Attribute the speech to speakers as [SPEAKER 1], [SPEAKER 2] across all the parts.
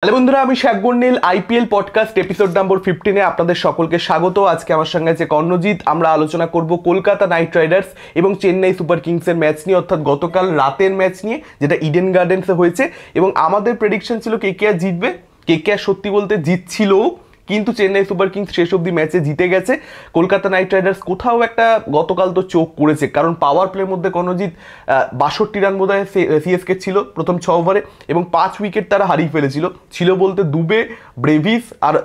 [SPEAKER 1] Hello বন্ধুরা, আমি Sheikh গন্ডিল। IPL podcast episode নম্বর 15-এ আপনাদের সকলকে স্বাগত। আজকে আমার সঙ্গে আছে কর্ণজিৎ। আমরা আলোচনা করব কলকাতা নাইট রাইডার্স এবং চেন্নাই সুপার কিংসের ম্যাচ নিয়ে, অর্থাৎ গতকাল রাতের ম্যাচ নিয়ে, যেটা ইডেন গার্ডেন্সে হয়েছে। এবং আমাদের প্রেডিকশন ছিল কেকেআর জিতবে। কেকেআর সত্যি বলতে জিতছিল, কিন্তু চেন্নাই সুপার কিংস শেষ অব্দি ম্যাচে জিতে গেছে। কলকাতা নাইট রাইডার্স কোথাও একটা গতকাল তো চোখ করেছে, কারণ পাওয়ার প্লের মধ্যে কর্ণজিৎ 62 রান বোধহয় সিএসকে ছিল প্রথম 6 ওভারে, এবং 5 উইকেট তারা হারিয়ে ফেলেছিল। ছিল বলতে দুবে, ব্রেভিস আর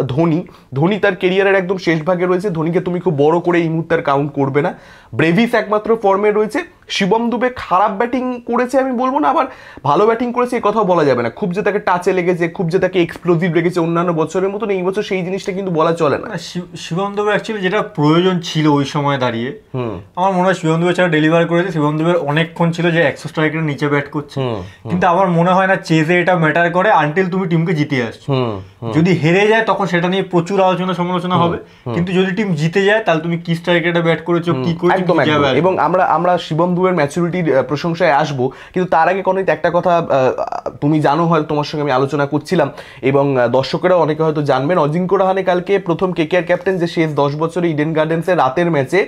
[SPEAKER 1] ধোনি তার কেরিয়ারের একদম শেষ ভাগে রয়েছে। ধোনিকে তুমি খুব বড় করে এই মুহূর্তে কাউন্ট করবে না। ব্রেভিস একমাত্র ফর্মে রয়েছে। শিবম দুবে খারাপ ব্যাটিং করেছে আমি বলবো না, আবার ভালো ব্যাটিং করেছে এই কথাও বলা যাবে না। খুব যে তাকে টাচে লেগেছে, খুব যে তাকে এক্সপ্লোজিভ লেগেছে অন্যান্য বছরের মতন এই বছর সেই জিনিসটা কিন্তু বলা চলে না।
[SPEAKER 2] শিবম দুবে অ্যাকচুয়ালি যেটা প্রয়োজন ছিল ওই সময় দাঁড়িয়ে, আমার মনে হয় শিবম দুবে ছাড়া ডেলিভার করেছে। শিবম দুবের অনেকক্ষণ ছিল যে 100 স্ট্রাইকের নিচে ব্যাট করছে, কিন্তু আমার মনে হয় না চেজে এটা ম্যাটার করে আনটিল তুমি টিমকে জিতে আসছো। যদি হেরে যায় তখন সেটা নিয়ে প্রচুর আলোচনা সমালোচনা হবে, কিন্তু যদি টিম জিতে যায় তাহলে তুমি কি স্ট্রাইকের ব্যাট করেছো, কি করেছো।
[SPEAKER 1] এবং আমরা শিবম দুবের ম্যাচুরিটির প্রশংসায় আসবো, কিন্তু তার আগে কোনো একটা কথা তুমি জানো, হয়তো তোমার সঙ্গে আমি আলোচনা করছিলাম এবং দর্শকেরাও অনেকে হয়তো জানবেন। অজিঙ্ক্য রাহানে কালকে প্রথম কেকেআর ক্যাপ্টেন যে শেষ 10 বছরে ইডেন গার্ডেন্সের রাতের ম্যাচে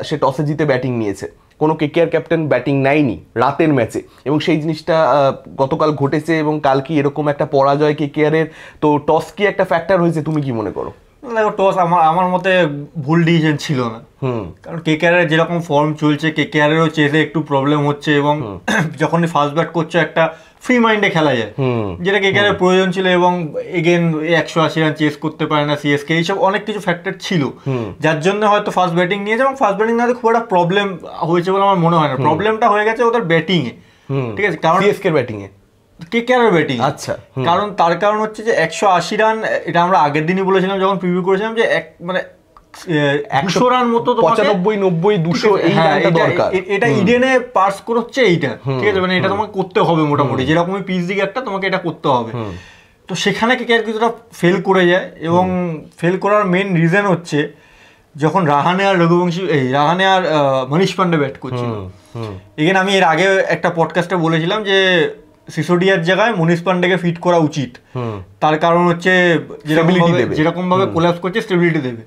[SPEAKER 1] সে টসে জিতে ব্যাটিং নিয়েছে। কোনো কেকেআর ক্যাপ্টেন ব্যাটিং নেয়নি রাতের ম্যাচে, এবং সেই জিনিসটা গতকাল ঘটেছে। এবং কালকে এরকম একটা পরাজয় কেকেআরের, তো টস কি একটা ফ্যাক্টর হয়েছে, তুমি কি মনে করো?
[SPEAKER 2] দেখো, টস আমার মতে ভুল ডিসিশন ছিল না, কারণ কেকেআরের যেরকম ফর্ম চলছে, কেকেআরেরও চেজে একটু প্রবলেম হচ্ছে, এবং যখনই ফার্স্ট ব্যাট করছে একটা ফ্রি মাইন্ডে খেলা যায়, যেটা কেকেআরের প্রয়োজন ছিল। এবং এগেন 180 রান চেস করতে পারে না সিএসকে, এইসব অনেক কিছু ফ্যাক্টর ছিল, যার জন্য হয়তো ফার্স্ট ব্যাটিং নিয়েছে। এবং ফার্স্ট ব্যাটিং না খুব একটা প্রবলেম হয়েছে বলে আমার মনে হয় না। প্রবলেমটা হয়ে গেছে ওদের ব্যাটিংয়ে, ঠিক আছে, কারণ
[SPEAKER 1] সিএসকে ব্যাটিংয়ে,
[SPEAKER 2] কেকেআরের ব্যাটিং।
[SPEAKER 1] আচ্ছা,
[SPEAKER 2] কারণ হচ্ছে যে 180 রান, এটা আমরা আগের দিনই বলেছিলাম যখন প্রিভিউ করেছিলাম, যে মানে 100 রান মতো
[SPEAKER 1] 95, 90, 200 এই রানটা দরকার।
[SPEAKER 2] এটা ইডেনে পাস করছে এইটা, ঠিক আছে, মানে এটা তোমাকে করতে হবে মোটামুটি, যেরকমই পিচ দিকে একটা তোমাকে এটা করতে হবে। তো সেখানে কেকেআর কিছুটা ফেল করে যায়, এবং ফেল করার মেন রিজন হচ্ছে যখন রাহানে আর মনীষ পান্ডে ব্যাট করছিল। এখানে আমি এর আগে একটা পডকাস্টে বলেছিলাম যে সিসোডিয়ার জায়গায় মনীষ পান্ডেকে ফিট করা উচিত, তার কারণ হচ্ছে যেরকম ভাবে কোল্যাপস করছে স্টেবিলিটি দেবে।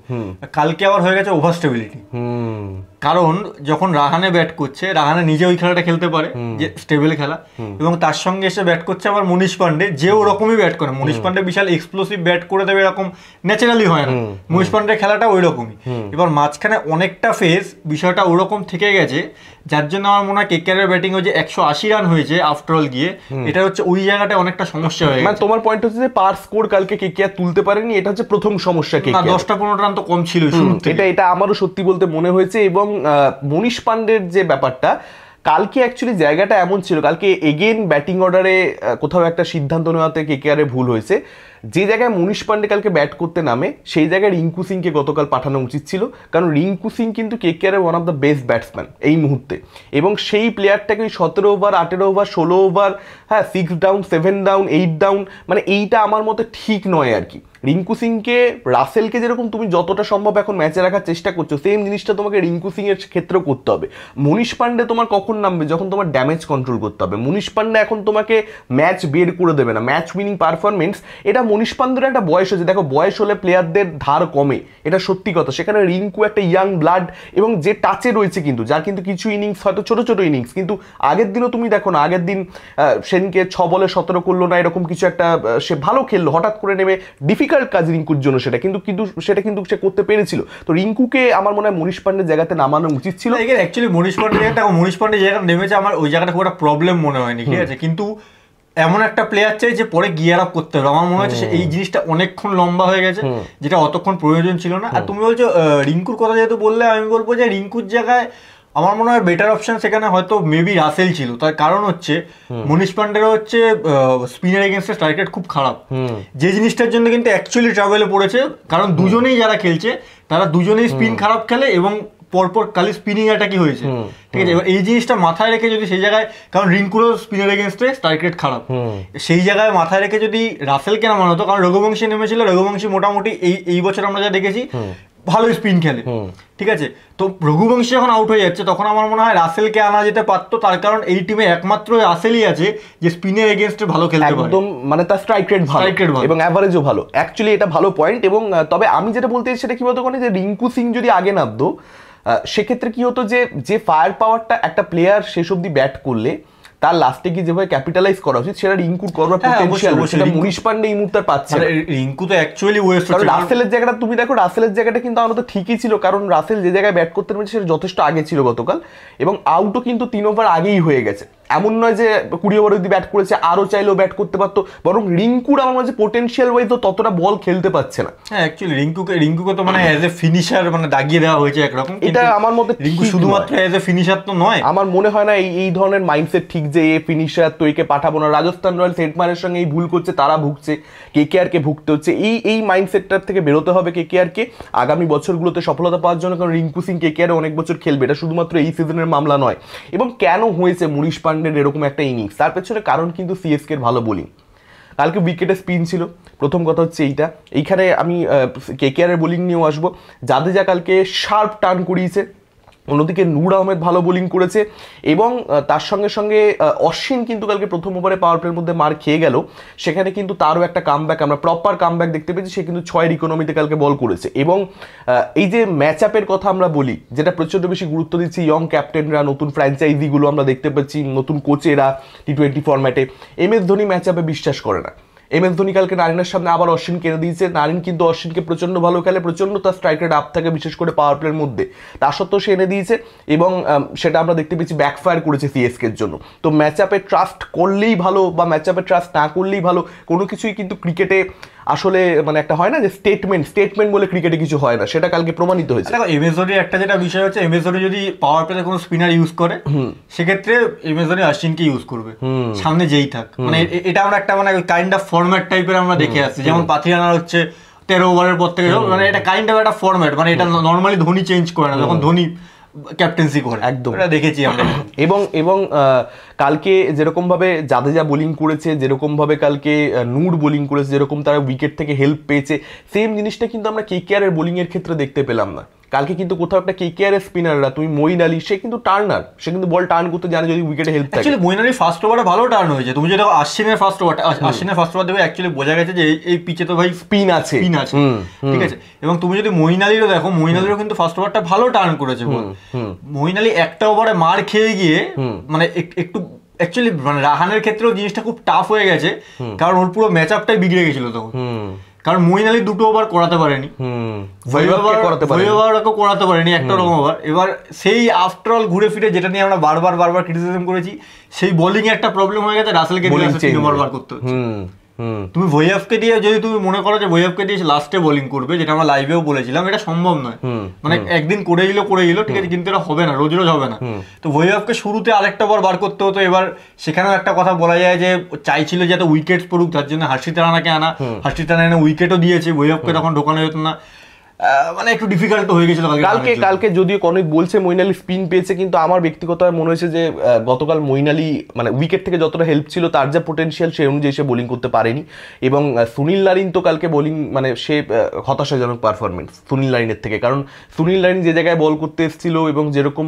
[SPEAKER 2] কালকে আবার হয়ে গেছে ওভার স্টেবিলিটি, কারণ যখন রাহানে ব্যাট করছে, রাহানে নিজে ওই খেলাটা খেলতে পারে যে স্টেবল খেলা, এবং তার সঙ্গে এসে ব্যাট করছে আবার মনীষ পান্ডে, যে ওরকমই ব্যাট করে। মনীষ পান্ডে বিশাল এক্সপ্লোসিভ ব্যাট করে দেবে এরকম ন্যাচারালি হয় না, মনীষ পান্ডের খেলাটা ওই রকমই। এবার মাঝখানে অনেকটা ফেজ বিষয়টা ওরকম থেকে গেছে, যার জন্য আমার মনে হয় কেকেআরের ব্যাটিং হচ্ছে 180 রান হয়েছে আফটারঅল গিয়ে, এটা হচ্ছে ওই জায়গাটা অনেকটা সমস্যা হয়ে গেছে।
[SPEAKER 1] তোমার পয়েন্ট হচ্ছে যে পার স্কোর কালকে কেকেআর তুলতে পারেনি, এটা হচ্ছে প্রথম সমস্যা। কেকেআর
[SPEAKER 2] 10-15 রান তো কম ছিল শুরুতে,
[SPEAKER 1] এটা আমারও সত্যি বলতে মনে হয়েছে। এবং মনীষ পান্ডের যে ব্যাপারটা, কালকে অ্যাকচুয়ালি জায়গাটা এমন ছিল, কালকে এগেন ব্যাটিং অর্ডারে কোথাও একটা সিদ্ধান্ত নেওয়াতে কেকেআরে ভুল হয়েছে। যে জায়গায় মনীষ পান্ডে কালকে ব্যাট করতে নামে, সেই জায়গায় রিঙ্কু সিংকে গতকাল পাঠানো উচিত ছিল, কারণ রিঙ্কু সিং কিন্তু কেকেআরের one of the best batsman এই মুহূর্তে। এবং সেই প্লেয়ারটাকে 17 ওভার, 18 ওভার, 16 ওভার, হ্যাঁ, 6 ডাউন, 7 ডাউন, 8 ডাউন, মানে এইটা আমার মতে ঠিক নয় আর কি। রিঙ্কু সিংকে, রাসেলকে যেরকম তুমি যতটা সম্ভব এখন ম্যাচে রাখার চেষ্টা করছো, সেম জিনিসটা তোমাকে রিঙ্কু সিং এর ক্ষেত্রেও করতে হবে। মনীষ পান্ডে তোমার কখন নামবে? যখন তোমার ড্যামেজ কন্ট্রোল করতে হবে। মনীষ পান্ডে এখন তোমাকে ম্যাচ বের করে দেবে না, ম্যাচ উইনিং পারফরমেন্স। এটা মনীষ পান্ডের একটা বয়স হয়েছে, দেখো বয়স হলে প্লেয়ারদের ধার কমে, এটা সত্যি কথা। সেখানে রিঙ্কু একটা ইয়াং ব্লাড এবং যে টাচে রয়েছে, কিন্তু যার কিন্তু কিছু ইনিংস হয়তো ছোট ছোট ইনিংস, কিন্তু আগের দিনও তুমি দেখো না, আগের দিন সেদিনকে 6 বলে 17 করলো না, এরকম কিছু একটা সে ভালো খেললো, হঠাৎ করে নেমে ডিফিকাল্ট কাজ রিঙ্কুর জন্য, সেটা কিন্তু সে করতে পেরেছিল। তো রিঙ্কুকে আমার মনে হয় মনীষ পান্ডের জায়গাতে নামানো উচিত ছিল।
[SPEAKER 2] অ্যাকচুয়ালি মনীষ পান্ডে জায়গা নেমেছে, আমার ওই জায়গাটা খুব একটা প্রবলেম মনে হয়নি, ঠিক আছে, কিন্তু এমন একটা প্লেয়ার চাই যে পরে গিয়ার আপ করতে হবে। আমার মনে হচ্ছে এই জিনিসটা অনেকক্ষণ লম্বা হয়ে গেছে, যেটা অতক্ষণ প্রয়োজন ছিল না। আর তুমি বলছো রিঙ্কুর কথা যেহেতু বললে, আমি বলবো যে রিঙ্কুর জায়গায় আমার মনে হয় বেটার অপশন সেখানে হয়তো মেবি রাসেল ছিল। তার কারণ হচ্ছে মনীষ পান্ডের হচ্ছে স্পিনার এগেনস্টে স্ট্রাইক রেট খুব খারাপ, যে জিনিসটার জন্য কিন্তু অ্যাকচুয়ালি ট্রাভেলে পড়েছে, কারণ দুজনেই যারা খেলছে তারা দুজনেই স্পিন খারাপ খেলে, এবং পরপর খালি স্পিনিং অ্যাটাকই হয়েছে, ঠিক আছে। এবার এই জিনিসটা মাথায় রেখে যদি সেই জায়গায়, কারণ রিঙ্কুরও স্পিনার এগেনস্টে স্ট্রাইক রেট খারাপ, সেই জায়গায় মাথায় রেখে যদি রাসেলকে নামানো হতো, কারণ রঘুবংশী নেমেছিল, রঘুবংশী মোটামুটি এই বছর আমরা যা দেখেছি ভালোই স্পিন খেলে, ঠিক আছে। তো রঘুবংশী যখন আউট হয়ে যাচ্ছে তখন আমার মনে হয় রাসেলকে আনা যেতে পারতো, তার কারণ এই টিমে একমাত্র রাসেলই আছে যে স্পিনের এগেনস্টে ভালো খেলতে পারে,
[SPEAKER 1] একদম, মানে তার স্ট্রাইক রেট ভালো এবং অ্যাভারেজও ভালো, অ্যাকচুয়ালি এটা ভালো পয়েন্ট। এবং তবে আমি যেটা বলতে চাই সেটা কি বলতো, যে রিঙ্কু সিং যদি আগে নামতো সেক্ষেত্রে কি হতো, যে ফায়ার পাওয়ারটা একটা প্লেয়ার শেষ অব্দি ব্যাট করলে তার লাস্টে গিয়ে যেভাবে ক্যাপিটালাইজ করা উচিত সেটা রিঙ্কুর করবার পটেনশিয়াল সেটা মনীষ পান্ডে এই মুহূর্তে পাচ্ছে।
[SPEAKER 2] রিঙ্কু তো অ্যাকচুয়ালি ওয়েস্ট
[SPEAKER 1] হচ্ছে, রাসেলের জায়গাটা তুমি দেখো, রাসেলের জায়গাটা কিন্তু আমার তো ঠিকই ছিল, কারণ রাসেল যে জায়গায় ব্যাট করতে পেরেছে সেটা যথেষ্ট আগে ছিল গতকাল, এবং আউটও কিন্তু 3 ওভার আগেই হয়ে গেছে। এমন নয় যে 20 ওভার অব্দি ব্যাট করেছে, আরো চাইলেও ব্যাট করতে পারতো, বরং রিঙ্কুর আমার মাঝে পোটেনশিয়াল ওয়াইজ তো ততটা বল খেলতে পারছে না।
[SPEAKER 2] হ্যাঁ অ্যাকচুয়ালি রিঙ্কুকে তো মানে অ্যাজ এ ফিনিশার মানে দাগিয়ে দেওয়া হয়েছে একরকম,
[SPEAKER 1] এটা আমার মতে
[SPEAKER 2] রিঙ্কু শুধুমাত্র অ্যাজ এ ফিনিশার তো নয়।
[SPEAKER 1] আমার মনে হয় না এই ধরনের মাইন্ডসেট ঠিক, যে এ ফিনিশার তো একে পাঠাবো না। রাজস্থান রয়্যালস হেডমানের সঙ্গে এই ভুল করছে, তারা ভুগছে, কেকেআর কে ভুগতে হচ্ছে। এই মাইন্ডসেটটার থেকে বেরোতে হবে কেকেআর কে আগামী বছরগুলোতে সফলতা পাওয়ার জন্য, কারণ রিঙ্কু সিং কেকেআর অনেক বছর খেলবে, এটা শুধুমাত্র এই সিজনের মামলা নয়। এবং কেন হয়েছে মনীষ পান্ডের এরকম একটা ইনিংস, তার পেছনে কারণ কিন্তু সিএসকে এর ভালো বোলিং। কালকে উইকেটে স্পিন ছিল, প্রথম কথা হচ্ছে এইখানে আমি কেকেআর এর বোলিং নিয়েও আসবো। জাদেজা কালকে শার্প টার্ন করিয়েছে, অন্যদিকে নূর আহমেদ ভালো বোলিং করেছে, এবং তার সঙ্গে সঙ্গে অশ্বিন কিন্তু কালকে প্রথম ওভারে পাওয়ার প্লের মধ্যে মার খেয়ে গেল, সেখানে কিন্তু তারও একটা কামব্যাক, আমরা প্রপার কামব্যাক দেখতে পেয়েছি। সে কিন্তু 6-এর ইকোনমিতে কালকে বল করেছে। এবং এই যে ম্যাচ আপের কথা আমরা বলি, যেটা প্রচণ্ড বেশি গুরুত্ব দিচ্ছি ইয়ং ক্যাপ্টেনরা, নতুন ফ্র্যাঞ্চাইজিগুলো আমরা দেখতে পাচ্ছি, নতুন কোচেরা টি20 ফরম্যাটে, MS ধোনি ম্যাচ আপে বিশ্বাস করে না। MS ধোনি কালকে নারিনের সামনে আবার অশ্বিন কেড়ে দিয়েছে। নারিন কিন্তু অশ্বিনকে প্রচণ্ড ভালো খেলে, প্রচণ্ড তার স্ট্রাইক রেট আপ থাকে, বিশেষ করে পাওয়ার প্লের মধ্যে, তা সত্ত্বেও সে এনে দিয়েছে, এবং সেটা আমরা দেখতে পেয়েছি ব্যাকফায়ার করেছে সিএসকে এর জন্য। তো ম্যাচ আপে ট্রাস্ট করলেই ভালো বা ম্যাচ আপে ট্রাস্ট না করলেই ভালো, কোনো কিছুই কিন্তু ক্রিকেটে আসলে মানে একটা হয় না যে স্টেটমেন্ট বলে ক্রিকেটে কিছু হয় না, সেটা কালকে প্রমাণিত হয়েছে।
[SPEAKER 2] দেখো MS ধোনির একটা যেটা বিষয় হচ্ছে, MS ধোনি যদি পাওয়ার প্লেতে কোনো স্পিনার ইউজ করে সেক্ষেত্রে MS ধোনি অশ্বিনকে ইউজ করবে সামনে যেই থাক, মানে এটা আমরা একটা মানে কাইন্ড অফ ফরম্যাট টাইপের আমরা দেখে আসছি। যেমন পাথিয়ানার হচ্ছে 13 ওভারের পর থেকে, মানে এটা কাইন্ড অফ একটা ফরম্যাট, মানে এটা নর্মালি ধোনি চেঞ্জ করে না, যখন ধোনি ক্যাপ্টেন্সি করে, একদম এটা দেখেছি আমরা।
[SPEAKER 1] এবং কালকে যেরকম ভাবে জাদেজা বোলিং করেছে, যেরকম ভাবে কালকে নূর বোলিং করেছে, যেরকম তারা উইকেট থেকে হেল্প পেয়েছে, সেম জিনিসটা কিন্তু আমরা কেকেআর এর বোলিং এর ক্ষেত্রে দেখতে পেলাম না। কালকে কিন্তু কোথাও একটা কেকেআর এর স্পিনাররা, তুমি মঈন আলী, সে কিন্তু টার্নার, সে কিন্তু বল টার্ন করতে জানে যদি উইকেটে হেল্প থাকে।
[SPEAKER 2] অ্যাকচুয়ালি মঈন আলী ফার্স্ট ওভারে ভালো টার্ন হয়েছে, তুমি যদি আশ্বিনের ফার্স্ট ওভার দেখবে অ্যাকচুয়ালি বোঝা গেছে যে এই পিচে তো ভাই স্পিন আছে, ঠিক আছে। এবং তুমি যদি মঈন আলীরও দেখো, মঈন আলীরও কিন্তু ফার্স্ট ওভারটা ভালো টার্ন করেছে। মঈন আলী একটা ওভারে মার খেয়ে গিয়ে মানে একটু অ্যাকচুয়ালি মানে রাহানের ক্ষেত্রেও জিনিসটা খুব টাফ হয়ে গেছে, কারণ ওর পুরো ম্যাচ আপটাই বিগড়ে গেছিল তখন, কারণ মঈন আলী 2 ওভার করাতে পারেনি, করাতে পারেনি একটা রকম ওভার। এবার সেই আফটার অল ঘুরে ফিরে যেটা নিয়ে আমরা বারবার ক্রিটিসিজম করেছি, সেই বোলিং এ একটা প্রবলেম হয়ে গেছে, রাসেলকে দিয়ে 3 ওভার বার করতে হচ্ছে। তুমি ভৈয়াবকে দিয়ে যদি তুমি মনে করো যে ভৈয়াবকে দিয়ে লাস্টে বোলিং করবে, যেটা আমরা লাইভেও বলেছিলাম, এটা সম্ভব নয়। মানে একদিন করে দিল ঠিক আছে, কিন্তু এটা হবে না, রোজ হবে না। তো ভৈয়াবকে শুরুতে আরেকটা ওভার বার করতে হতো। এবার সেখানেও একটা কথা বলা যায় যে চাইছিল যাতে উইকেট পড়ুক, তার জন্য হর্ষিত রানাকে আনা, হর্ষিত রানা এনে উইকেটও দিয়েছে, ভৈয়াবকে তখন ঢোকানো যেত না, মানে একটু ডিফিকাল্ট হয়ে গেছিল
[SPEAKER 1] কালকে। যদিও অনেক বলছে মঈন আলী স্পিন পেয়েছে, কিন্তু আমার ব্যক্তিগতভাবে মনে হয়েছে যে গতকাল মঈন আলী মানে উইকেট থেকে যতটা হেল্প ছিল, তার যা পোটেনশিয়াল সেই অনুযায়ী সে বোলিং করতে পারেনি। এবং সুনীল নারিন তো কালকে বোলিং মানে সে হতাশাজনক পারফরমেন্স সুনীল নারিনের থেকে, কারণ সুনীল নারিন যে জায়গায় বল করতে এসেছিল এবং যেরকম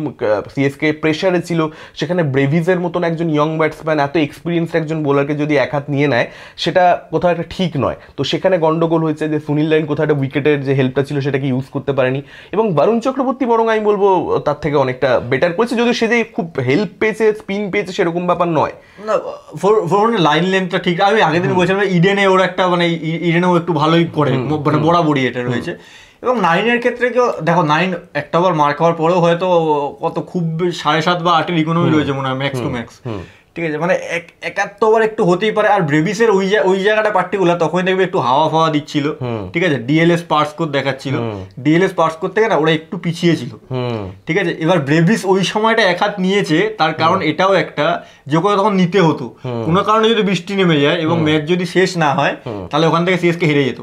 [SPEAKER 1] সিএসকে প্রেশারে ছিল, সেখানে ব্রেভিজের মতন একজন ইয়ং ব্যাটসম্যান এত এক্সপিরিয়েন্সড একজন বোলারকে যদি এক হাত নিয়ে নেয়, সেটা কোথাও একটা ঠিক নয়। তো সেখানে গন্ডগোল হয়েছে যে সুনীল নারিন কোথাও একটা উইকেটের যে হেল্পটা ছিল সেটাকে ইউজ করতে পারেনি, এবং বরুণ চক্রবর্তী বরং আমি বলবো তার থেকে অনেকটা বেটার করেছে, যদিও সে যে খুব হেল্প পেয়েছে, স্পিন পেয়েছে সেরকম ব্যাপার নয়।
[SPEAKER 2] না, লাইন লেন্থটা ঠিক। আমি আগের দিন বলছিলাম ইডেনে ওরা একটা মানে ইডেনেও একটু ভালোই করে, মানে বরাবরই এটা রয়েছে। এবং নাইনের ক্ষেত্রে কেউ দেখো, নাইন একটা বার মার খাওয়ার পরেও হয়তো কত খুব 7.5 বা 8 ইকোনমি রয়েছে মনে হয় ম্যাক্স টু ম্যাক্স, ঠিক আছে। মানে 71 একটু হতেই পারে। আর ব্রেভিসের ওই জায়গাটা পার্টিকুলার তখন দেখবে একটু হাওয়া দিচ্ছিল, ঠিক আছে। ডিএলএস পার্স কোড দেখাচ্ছিল, ডিএলএস পার্স কোড থেকে না ওরা একটু পিছিয়ে ছিল, ঠিক আছে। এবার ব্রেভিস ওই সময়টা এক হাত নিয়েছে, তার কারণ এটাও একটা যে করে তখন নিতে হতো, কোনো কারণে যদি বৃষ্টি নেমে যায় এবং ম্যাচ যদি শেষ না হয়, তাহলে ওখান থেকে সিএসকে হেরে যেত।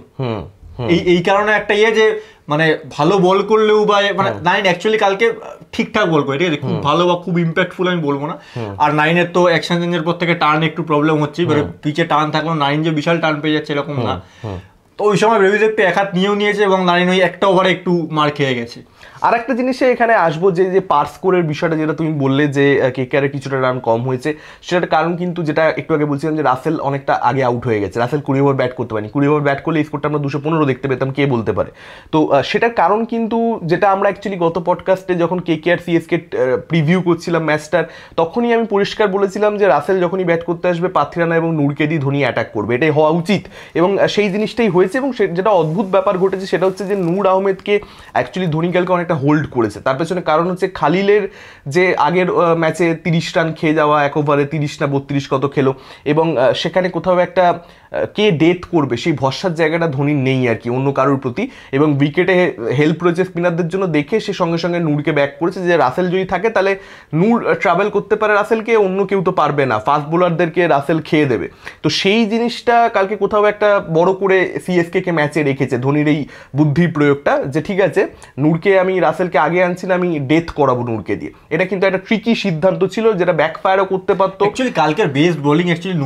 [SPEAKER 2] এই কারণে একটা যে মানে ভালো বল করলেও বা মানে নাইন অ্যাকচুয়ালি কালকে ঠিকঠাক বল করে, ঠিক আছে, খুব ভালো বা খুব ইম্প্যাক্টফুল আমি বলবো না। আর নাইনের তো অ্যাকশন চেঞ্জের পর থেকে টার্ন একটু প্রবলেম হচ্ছে, এবারে পিচে টার্ন থাকলেও নাইন যে বিশাল টার্ন পেয়ে যাচ্ছে এরকম না। তো ওই সময় ব্রেভিস একটু এক হাত নিয়েও নিয়েছে এবং লারিন ওই একটা ওভারে একটু মার খেয়ে গেছে।
[SPEAKER 1] আর একটা জিনিসে এখানে আসবো যে পার স্কোরের বিষয়টা যেটা তুমি বললে যে কেকেআরের কিছুটা রান কম হয়েছে, সেটার কারণ কিন্তু যেটা একটু আগে বলছিলাম যে রাসেল অনেকটা আগে আউট হয়ে গেছে। রাসেল 20 ওভার ব্যাট করতে পারেনি, 20 ওভার ব্যাট করলে স্কোরটা আমরা 215 দেখতে পেতাম, কে বলতে পারে। তো সেটার কারণ কিন্তু যেটা আমরা অ্যাকচুয়ালি গত পডকাস্টে যখন কেকেআর সিএসকে প্রিভিউ করছিলাম ম্যাচটার, তখনই আমি পরিষ্কার বলেছিলাম যে রাসেল যখনই ব্যাট করতে আসবে পার্থ রানা এবং নূরকে দিয়ে ধোনি অ্যাটাক করবে, এটাই হওয়া উচিত এবং সেই জিনিসটাই হয়েছে। এবং যেটা অদ্ভুত ব্যাপার ঘটেছে সেটা হচ্ছে যে নূর আহমেদকে অ্যাকচুয়ালি ধোনি কালকে অনেকটা হোল্ড করেছে। তার পেছনে কারণ হচ্ছে খালিলের যে আগের ম্যাচে 30 রান খেয়ে যাওয়া, এক ওভারে 30 না 32 কত খেলো, এবং সেখানে কোথাও একটা কে ডেথ করবে সেই ভরসার জায়গাটা ধোনির নেই আর কি অন্য কারোর প্রতি। এবং উইকেটে হেল্প রয়েছে স্পিনারদের জন্য দেখে সে সঙ্গে সঙ্গে নূরকে ব্যাক করেছে যে রাসেল যদি থাকে তাহলে নূর ট্রাভেল করতে পারে রাসেলকে, অন্য কেউ তো পারবে না, ফাস্ট বোলারদেরকে রাসেল খেয়ে দেবে। তো সেই জিনিসটা কালকে কোথাও একটা বড় করে সিএসকে কে ম্যাচে রেখেছে ধোনির এই বুদ্ধির প্রয়োগটা, যে ঠিক আছে নূরকে আমি রাসেলকে আগে আনছি না, আমি ডেথ করাবো নূরকে দিয়ে। এটা কিন্তু একটা ট্রিকি সিদ্ধান্ত ছিল যেটা ব্যাকফায়ারও করতে পারতো।
[SPEAKER 2] অ্যাকচুয়ালি কালকের বেস্ট বোলিং অ্যাকচুয়ালি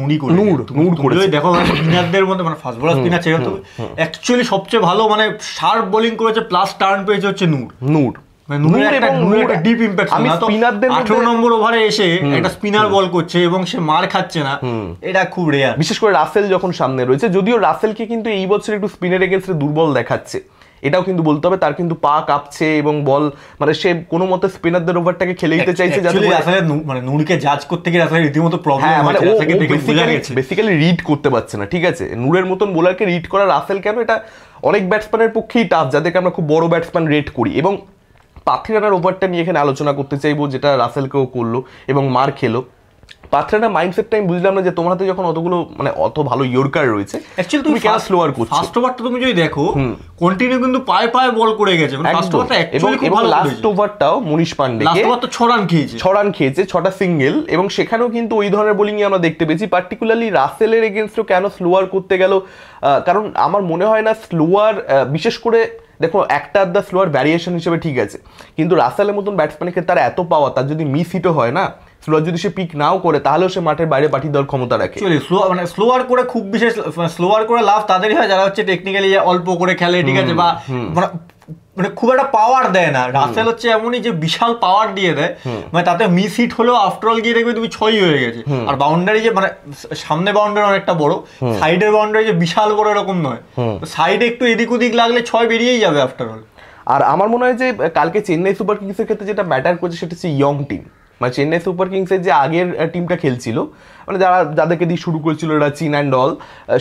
[SPEAKER 2] নূর করেছে। দেখো স্পিনারদের মধ্যে মানে ফাস্ট বোলার স্পিনার ছেড়ে তো অ্যাকচুয়ালি সবচেয়ে ভালো মানে শার্প বোলিং করেছে প্লাস টার্ন পেয়েছে হচ্ছে নূর। Deep impact. 18 নম্বর ওভারে এসে একটা স্পিনার বল করছে এবং সে মার খাচ্ছে না, এটা খুব রেয়ার।
[SPEAKER 1] বিশেষ করে রাসেল যখন সামনে রয়েছে, যদিও রাসেলকে কিন্তু এই বছর একটু স্পিনের এগেন্স্টে দুর্বল দেখাচ্ছে, এটাও কিন্তু বলতে হবে। তার কিন্তু পা কাঁপছে এবং বল মানে সে কোনো মতে স্পিনারদের ওভারটাকে খেলে দিতে চাইছে, যাতে
[SPEAKER 2] মানে নূরকে জাজ করতে গিয়ে আসলে রীতিমতো প্রবলেম
[SPEAKER 1] মানে ও বেসিক্যালি রিড করতে পারছে না। ঠিক আছে, নূরের মতন বোলারকে রিড করা রাসেল কেন, এটা অনেক ব্যাটসম্যানের পক্ষেই টাফ, যাদেরকে আমরা খুব বড় ব্যাটসম্যান রেট করি। এবং পার্থ রানার ওভারটা নিয়ে এখানে আলোচনা করতে চাইবো, যেটা রাসেলকেও করলো এবং মার খেলো। পার্থ রানার মাইন্ডসেটটা আমি বুঝলাম না যে তোমার হাতে যখন অতগুলো মানে অত ভালো ইয়র্কার রয়েছে,
[SPEAKER 2] অ্যাকচুয়ালি
[SPEAKER 1] তুমি কেন স্লোয়ার করছো?
[SPEAKER 2] ফার্স্ট ওভারটা তুমি যদি দেখো কন্টিনিউ কিন্তু পায়ে পায়ে বল করে গেছে, মানে ফার্স্ট ওভারটা অ্যাকচুয়ালি খুব ভালো।
[SPEAKER 1] লাস্ট ওভারটাও মনীষ পান্ডেকে
[SPEAKER 2] লাস্ট ওভার তো 6 রান খেয়েছে,
[SPEAKER 1] 6 রান খেয়েছে, 6টা সিঙ্গেল, এবং সেখানেও কিন্তু ওই ধরনের বোলিংই আমরা দেখতে পেয়েছি। পার্টিকুলারলি রাসেলের এগেনস্টও কেন স্লোয়ার করতে গেল, কারণ আমার মনে হয় না স্লোয়ার, বিশেষ করে দেখো একটা আধা স্লোয়ার ভ্যারিয়েশন হিসেবে ঠিক আছে, কিন্তু রাসেলের মতন ব্যাটসম্যানের ক্ষেত্রে তার এত পাওয়া, তার যদি মিস হিটও হয় না, স্লোয়ার যদি সে পিক নাও করে তাহলেও সে মাঠের বাইরে পাঠিয়ে দেওয়ার ক্ষমতা রাখে।
[SPEAKER 2] মানে স্লোয়ার করে খুব বিশেষ স্লোয়ার করে লাভ তাদেরই হয় যারা হচ্ছে টেকনিক্যালি অল্প করে খেলে, ঠিক আছে, বা মানে খুব একটা পাওয়ার দেয় না। রাসেল হচ্ছে এমনই যে বিশাল পাওয়ার দিয়ে দেয়, মানে তাতে মিস হিট হলেও আফটারঅল গিয়ে দেখবে তুমি 6ই হয়ে গেছে। আর বাউন্ডারি যে মানে সামনে বাউন্ডারি অনেকটা বড়, সাইডের বাউন্ডারি যে বিশাল বড় এরকম নয়, সাইডে একটু এদিক ওদিক লাগলে 6 বেরিয়েই যাবে আফটারঅল।
[SPEAKER 1] আর আমার মনে হয় যে কালকে চেন্নাই সুপার কিংসের ক্ষেত্রে যেটা ম্যাটার করছে সেটা হচ্ছে ইয়ং টিম। মানে চেন্নাই সুপার কিংসের যে আগের টিমটা খেলছিল, মানে যাদেরকে দিয়ে শুরু করেছিল রাচিন অ্যান্ড অল,